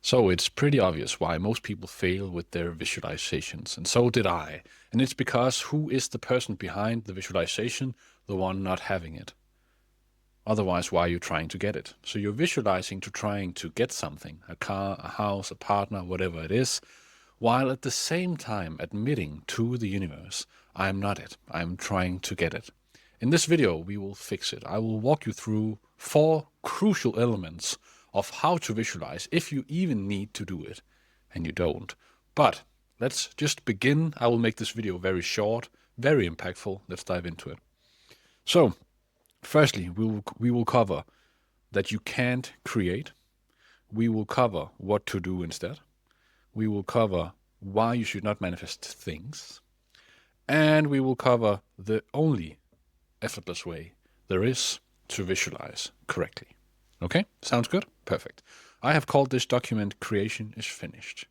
So it's pretty obvious why most people fail with their visualizations, and so did I. And it's because who is the person behind the visualization? The one not having it. Otherwise, why are you trying to get it? So you're visualizing to trying to get something, a car, a house, a partner, whatever it is, while at the same time admitting to the universe, I'm not it, I'm trying to get it. In this video, we will fix it. I will walk you through 4 crucial elements of how to visualize if you even need to do it, and you don't. But let's just begin. I will make this video very short, very impactful. Let's dive into it. So, firstly, we will cover that you can't create. We will cover what to do instead. We will cover why you should not manifest things. And we will cover the only effortless way there is to visualize correctly. Okay, sounds good? Perfect. I have called this document Creation is Finished.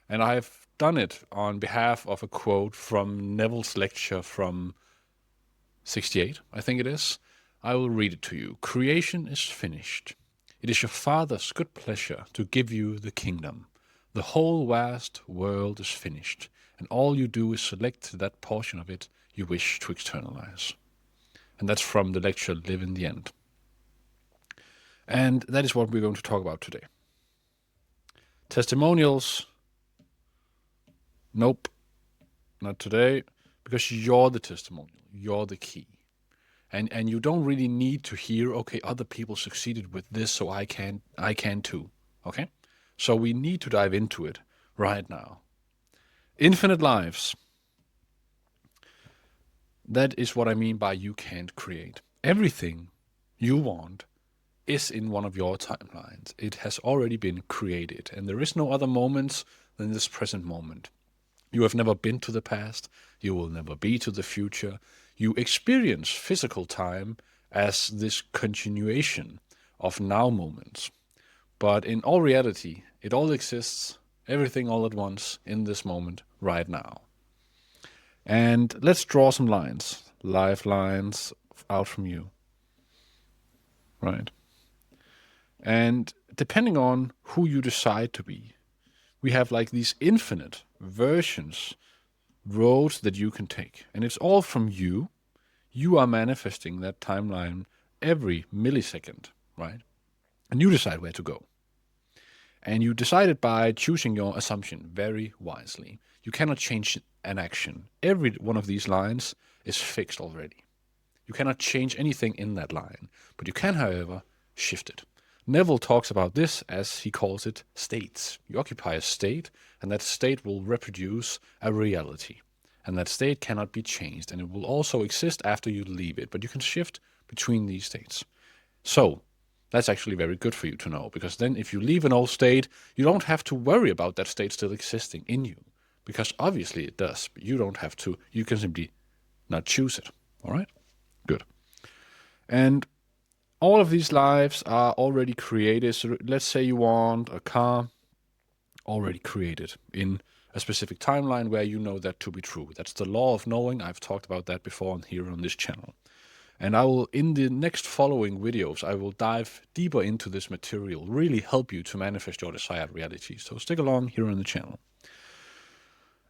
And I have done it on behalf of a quote from Neville's lecture from 68, I think it is. I will read it to you. Creation is finished. It is your Father's good pleasure to give you the kingdom. The whole vast world is finished, and all you do is select that portion of it you wish to externalize. And that's from the lecture Live in the End. And that is what we're going to talk about today. Testimonials. Nope, not today, because you're the testimonial. You're the key. And you don't really need to hear, okay, other people succeeded with this, so I can too. Okay? So we need to dive into it right now. Infinite lives. That is what I mean by you can't create. Everything you want is in one of your timelines. It has already been created, and there is no other moments than this present moment. You have never been to the past. You will never be to the future. You experience physical time as this continuation of now moments. But in all reality, it all exists, everything all at once, in this moment, right now. And let's draw some lines, lifelines out from you. Right? And depending on who you decide to be, we have like these infinite versions, roads that you can take. And it's all from you. You are manifesting that timeline every millisecond, right? And you decide where to go. And you decide it by choosing your assumption very wisely. You cannot change an action. Every one of these lines is fixed already. You cannot change anything in that line, but you can, however, shift it. Neville talks about this as he calls it states. You occupy a state, and that state will reproduce a reality. And that state cannot be changed, and it will also exist after you leave it, but you can shift between these states. So, that's actually very good for you to know, because then if you leave an old state, you don't have to worry about that state still existing in you, because obviously it does, but you don't have to. You can simply not choose it. All right? Good. And all of these lives are already created. So let's say you want a car, already created in a specific timeline where you know that to be true. That's the law of knowing. I've talked about that before here on this channel. And I will, in the next following videos, I will dive deeper into this material, really help you to manifest your desired reality. So stick along here on the channel.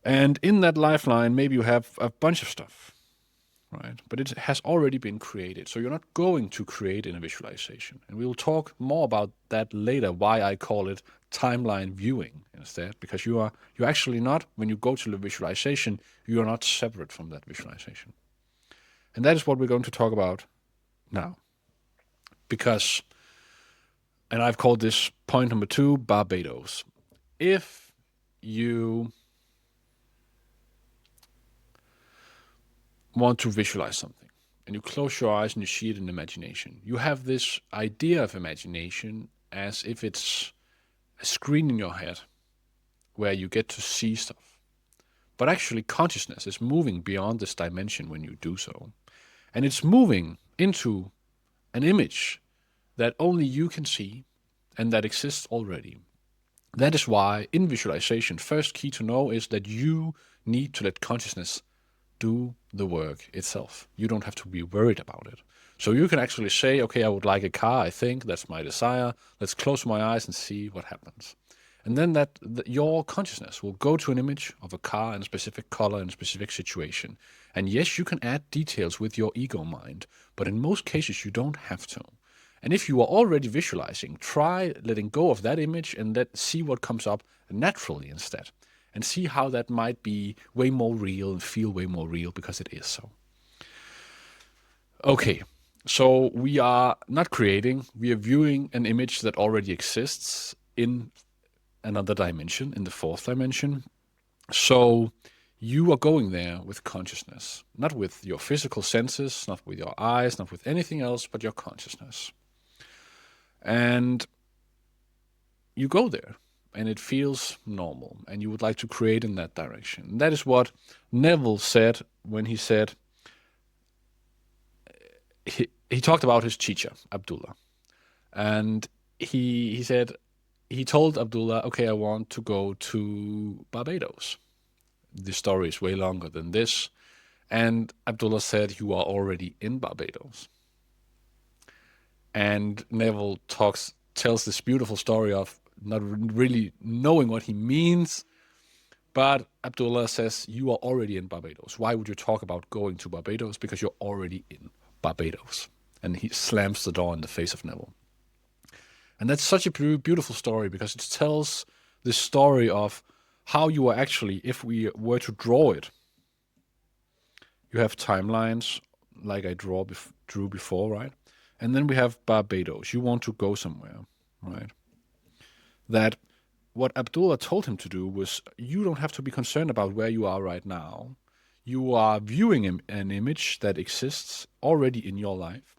And in that lifeline, maybe you have a bunch of stuff, right? But it has already been created. So you're not going to create in a visualization. And we will talk more about that later, why I call it timeline viewing instead, because you're actually not, when you go to the visualization, you are not separate from that visualization. And that is what we're going to talk about now. Because, and I've called this point number 2, Barbados. If you want to visualize something, and you close your eyes and you see it in imagination, you have this idea of imagination as if it's a screen in your head where you get to see stuff. But actually, consciousness is moving beyond this dimension when you do so. And it's moving into an image that only you can see and that exists already. That is why in visualization, first key to know is that you need to let consciousness do the work itself. You don't have to be worried about it. So you can actually say, okay, I would like a car, I think, that's my desire. Let's close my eyes and see what happens. And then your consciousness will go to an image of a car in a specific color in a specific situation. And yes, you can add details with your ego mind, but in most cases you don't have to. And if you are already visualizing, try letting go of that image and see what comes up naturally instead. And see how that might be way more real and feel way more real, because it is so. Okay, so we are not creating, we are viewing an image that already exists in another dimension, in the fourth dimension. So you are going there with consciousness, not with your physical senses, not with your eyes, not with anything else, but your consciousness. And you go there, and it feels normal, and you would like to create in that direction. And that is what Neville said when he said, he talked about his teacher, Abdullah. And he said, he told Abdullah, okay, I want to go to Barbados. The story is way longer than this. And Abdullah said, you are already in Barbados. And Neville tells this beautiful story of not really knowing what he means. But Abdullah says, you are already in Barbados. Why would you talk about going to Barbados? Because you're already in Barbados. And he slams the door in the face of Neville. And that's such a beautiful story, because it tells the story of how you are actually, if we were to draw it, you have timelines like I drew before, right? And then we have Barbados. You want to go somewhere, right? That what Abdullah told him to do was, you don't have to be concerned about where you are right now. You are viewing an image that exists already in your life.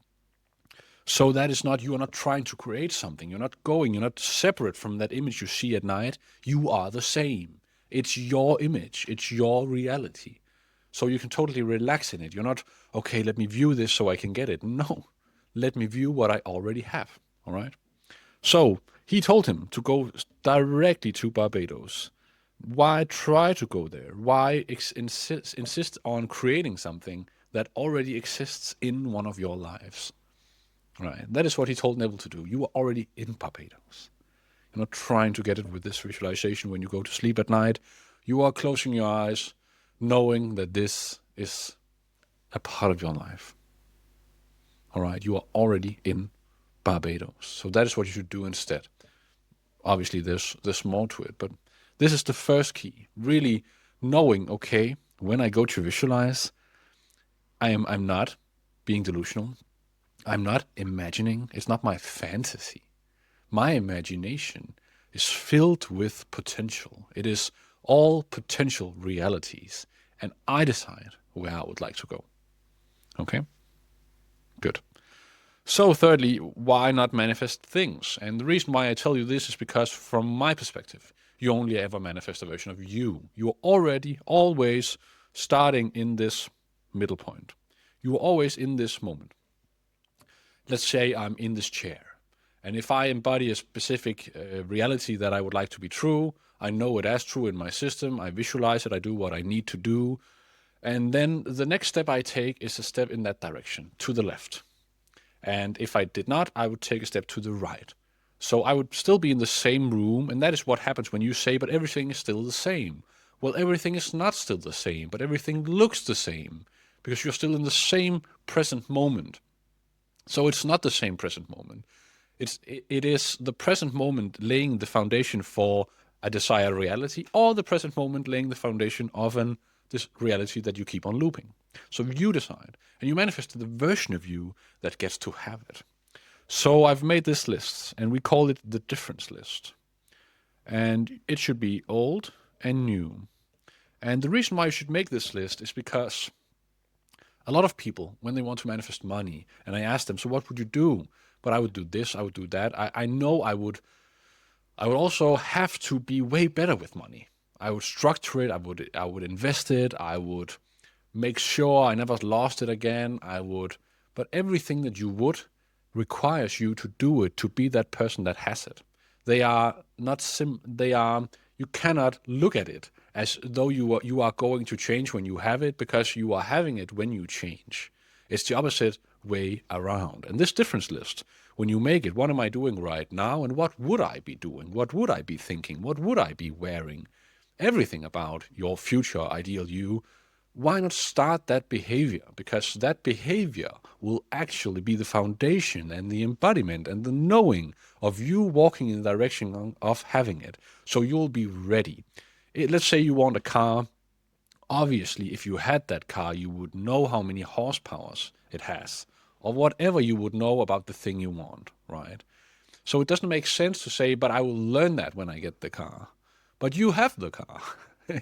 So that is not, you are not trying to create something. You're not separate from that image you see at night. You are the same. It's your image. It's your reality. So you can totally relax in it. You're not, okay, let me view this so I can get it. No, let me view what I already have. All right. So he told him to go directly to Barbados. Why try to go there? Why insist on creating something that already exists in one of your lives? Right. That is what he told Neville to do. You are already in Barbados. You're not trying to get it with this visualization when you go to sleep at night. You are closing your eyes, knowing that this is a part of your life. All right. You are already in Barbados. So that is what you should do instead. Obviously, there's more to it, but this is the first key. Really knowing, okay, when I go to visualize, I'm not being delusional. I'm not imagining. It's not my fantasy. My imagination is filled with potential. It is all potential realities. And I decide where I would like to go. Okay? Good. So thirdly, why not manifest things? And the reason why I tell you this is because from my perspective, you only ever manifest a version of you. You're already always starting in this middle point. You are always in this moment. Let's say I'm in this chair, and if I embody a specific reality that I would like to be true, I know it as true in my system, I visualize it, I do what I need to do, and then the next step I take is a step in that direction, to the left. And if I did not, I would take a step to the right. So I would still be in the same room, and that is what happens when you say, but everything is still the same. Well, everything is not still the same, but everything looks the same, because you're still in the same present moment. So it's not the same present moment. It is the present moment laying the foundation for a desired reality, or the present moment laying the foundation of this reality that you keep on looping. So you decide, and you manifest the version of you that gets to have it. So I've made this list, and we call it the difference list. And it should be old and new. And the reason why you should make this list is because a lot of people, when they want to manifest money, and I ask them, so what would you do? But I would do this, I would do that. I know I would also have to be way better with money. I would structure it, I would invest it, I would make sure I never lost it again, but everything that you would requires you to do it, to be that person that has it. They are not you cannot look at it as though you are going to change when you have it, because you are having it when you change. It's the opposite way around. And this difference list when you make it, what am I doing right now? And what would I be doing? What would I be thinking? What would I be wearing? Everything about your future ideal you. Why not start that behavior? Because that behavior will actually be the foundation and the embodiment and the knowing of you walking in the direction of having it. So you'll be ready. Let's say you want a car. Obviously, if you had that car, you would know how many horsepowers it has, or whatever you would know about the thing you want, right? So it doesn't make sense to say, but I will learn that when I get the car. But you have the car.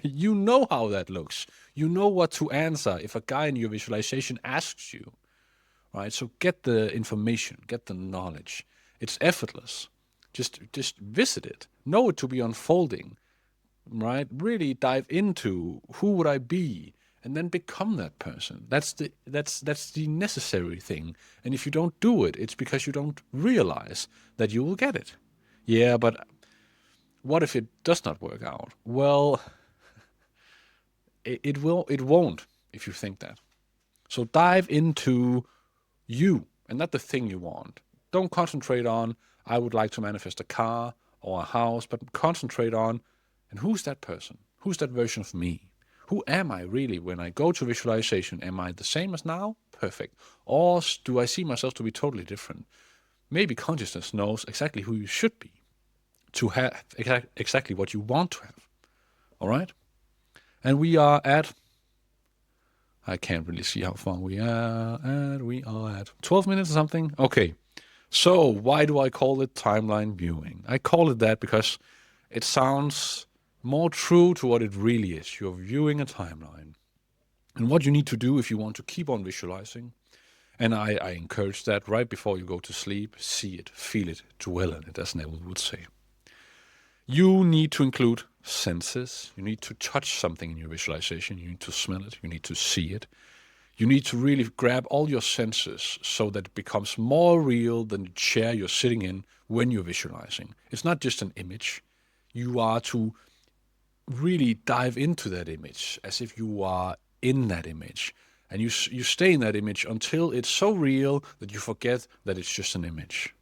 You know how that looks. You know what to answer if a guy in your visualization asks you, right? So get the information, get the knowledge. It's effortless. Just visit it. Know it to be unfolding, right? Really dive into who would I be, and then become that person. That's the necessary thing. And if you don't do it, it's because you don't realize that you will get it. Yeah, but what if it does not work out? Well, it won't if you think that. So dive into you and not the thing you want. Don't concentrate on, I would like to manifest a car or a house, but concentrate on, and who's that person? Who's that version of me? Who am I really when I go to visualization? Am I the same as now? Perfect. Or do I see myself to be totally different? Maybe consciousness knows exactly who you should be to have exactly what you want to have. All right? And we are at, I can't really see how far we are at. We are at 12 minutes or something. Okay. So why do I call it timeline viewing? I call it that because it sounds more true to what it really is. You're viewing a timeline. And what you need to do if you want to keep on visualizing, and I encourage that right before you go to sleep, see it, feel it, dwell in it, as Neville would say. You need to include senses. You need to touch something in your visualization. You need to smell it. You need to see it. You need to really grab all your senses so that it becomes more real than the chair you're sitting in when you're visualizing. It's not just an image. You are to really dive into that image as if you are in that image. And you stay in that image until it's so real that you forget that it's just an image,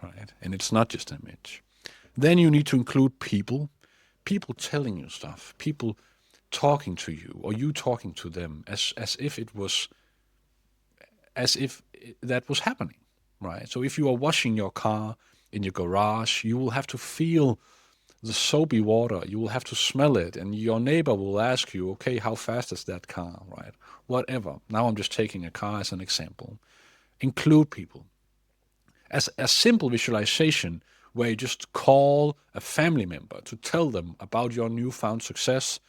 right? And it's not just an image. Then you need to include people telling you stuff, people talking to you, or you talking to them as if it was, as if that was happening, right? So if you are washing your car in your garage, you will have to feel the soapy water. You will have to smell it, and your neighbor will ask you, okay, how fast is that car, right? Whatever. Now I'm just taking a car as an example. Include people. As a simple visualization where you just call a family member to tell them about your newfound success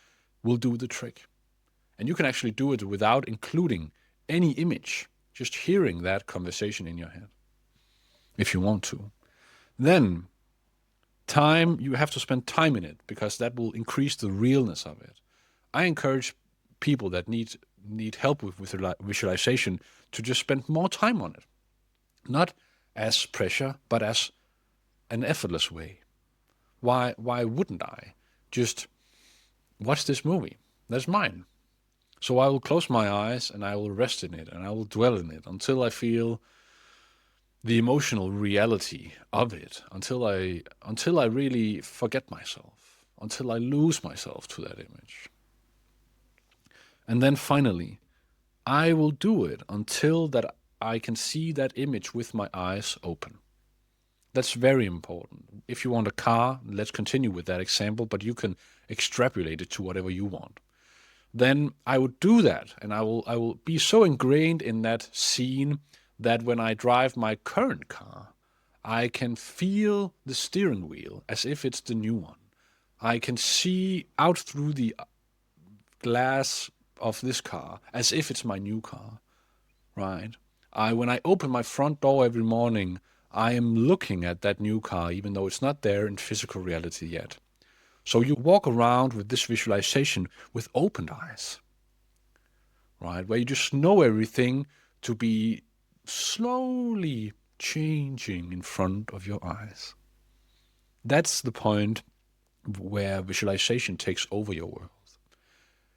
will do the trick. And you can actually do it without including any image, just hearing that conversation in your head, if you want to. Then you have to spend time in it because that will increase the realness of it. I encourage people that need help with visualization to just spend more time on it. Not as pressure, but as an effortless way. Why wouldn't I just watch this movie? That's mine. So I will close my eyes and I will rest in it and I will dwell in it until I feel the emotional reality of it, until I really forget myself, until I lose myself to that image. And then finally, I will do it until that I can see that image with my eyes open. That's very important. If you want a car, let's continue with that example, but you can extrapolate it to whatever you want. Then I would do that, and I will be so ingrained in that scene that when I drive my current car, I can feel the steering wheel as if it's the new one. I can see out through the glass of this car as if it's my new car, right? When I open my front door every morning, I am looking at that new car, even though it's not there in physical reality yet. So you walk around with this visualization with opened eyes, right? Where you just know everything to be slowly changing in front of your eyes. That's the point where visualization takes over your world.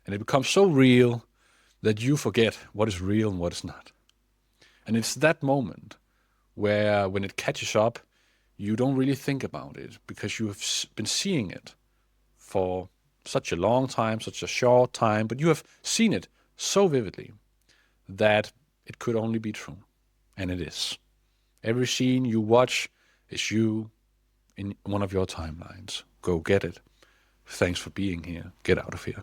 And it becomes so real that you forget what is real and what is not. And it's that moment where when it catches up, you don't really think about it because you have been seeing it for such a long time, such a short time, but you have seen it so vividly that it could only be true. And it is. Every scene you watch is you in one of your timelines. Go get it. Thanks for being here. Get out of here.